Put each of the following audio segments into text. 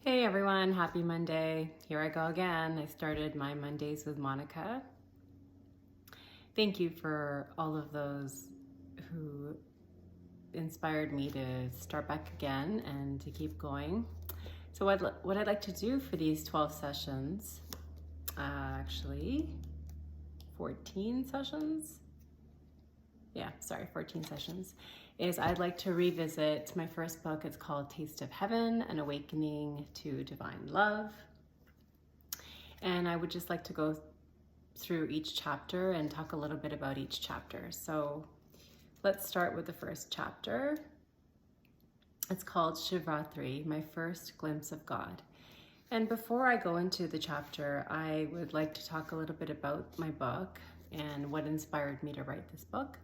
Hey everyone, happy Monday. Here I go again. I started my Mondays with Monica. Thank you for all of those who inspired me to start back again and to keep going. So what I'd like to do for these 12 sessions, actually 14 sessions, 14 sessions, is I'd like to revisit my first book. It's called Taste of Heaven, An Awakening to Divine Love. And I would just like to go through each chapter and talk a little bit about each chapter. So let's start with the first chapter. It's called Shivaratri, My First Glimpse of God. And before I go into the chapter, I would like to talk a little bit about my book and what inspired me to write this book.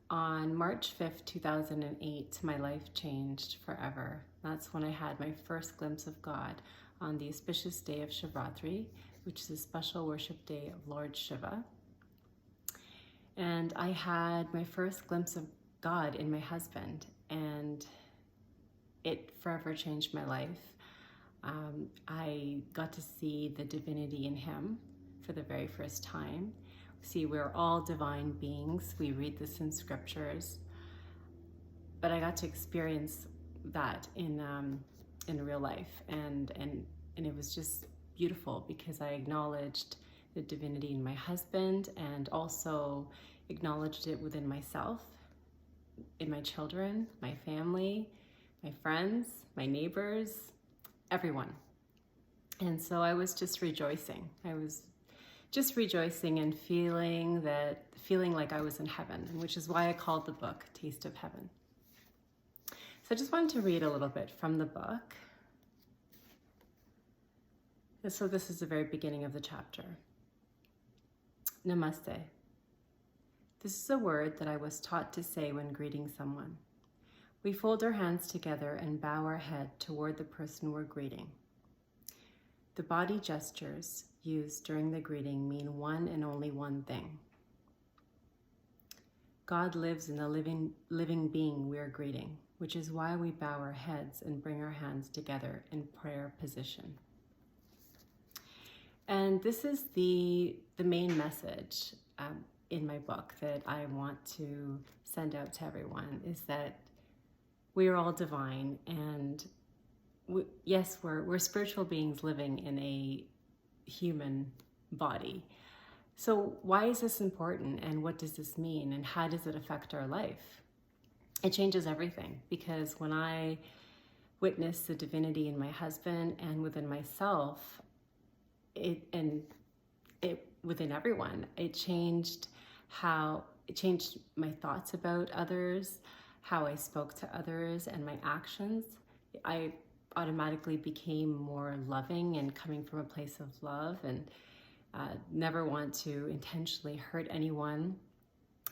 On March 5th, 2008, my life changed forever. That's when I had my first glimpse of God on the auspicious day of Shivaratri, which is a special worship day of Lord Shiva. And I had my first glimpse of God in my husband, and it forever changed my life. I got to see the divinity in him for the very first time. See, we're all divine beings. We read this in scriptures, but I got to experience that in real life, and it was just beautiful because I acknowledged the divinity in my husband and also acknowledged it within myself, in my children, my family, my friends, my neighbors, everyone. And so I was just rejoicing. I was just rejoicing and feeling like I was in heaven, which is why I called the book Taste of Heaven. So I just wanted to read a little bit from the book. And so this is the very beginning of the chapter. Namaste. This is a word that I was taught to say when greeting someone. We fold our hands together and bow our head toward the person we're greeting. The body gestures used during the greeting mean one and only one thing. God lives in the living being we are greeting, which is why we bow our heads and bring our hands together in prayer position. And this is the main message in my book that I want to send out to everyone, is that we are all divine, and yes, we're spiritual beings living in a human body. So why is this important, and what does this mean, and how does it affect our life? It changes everything, because when I witnessed the divinity in my husband and within myself, within everyone, it changed my thoughts about others, how I spoke to others, and my actions. I automatically became more loving and coming from a place of love, and never want to intentionally hurt anyone.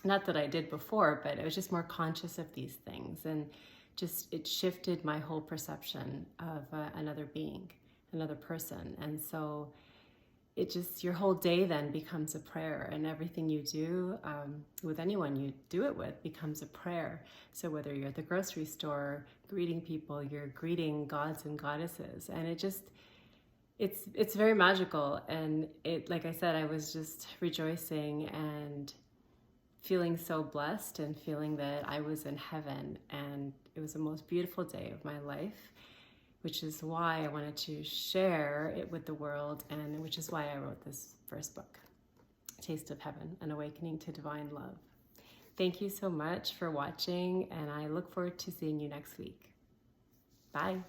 Not that I did before, but I was just more conscious of these things, and just it shifted my whole perception of another being, another person. And so your whole day then becomes a prayer, and everything you do with anyone you do it with becomes a prayer. So whether you're at the grocery store greeting people, you're greeting gods and goddesses, and it's very magical. And like I said, I was just rejoicing and feeling so blessed and feeling that I was in heaven, and it was the most beautiful day of my life, which is why I wanted to share it with the world, and which is why I wrote this first book, Taste of Heaven, An Awakening to Divine Love. Thank you so much for watching, and I look forward to seeing you next week. Bye.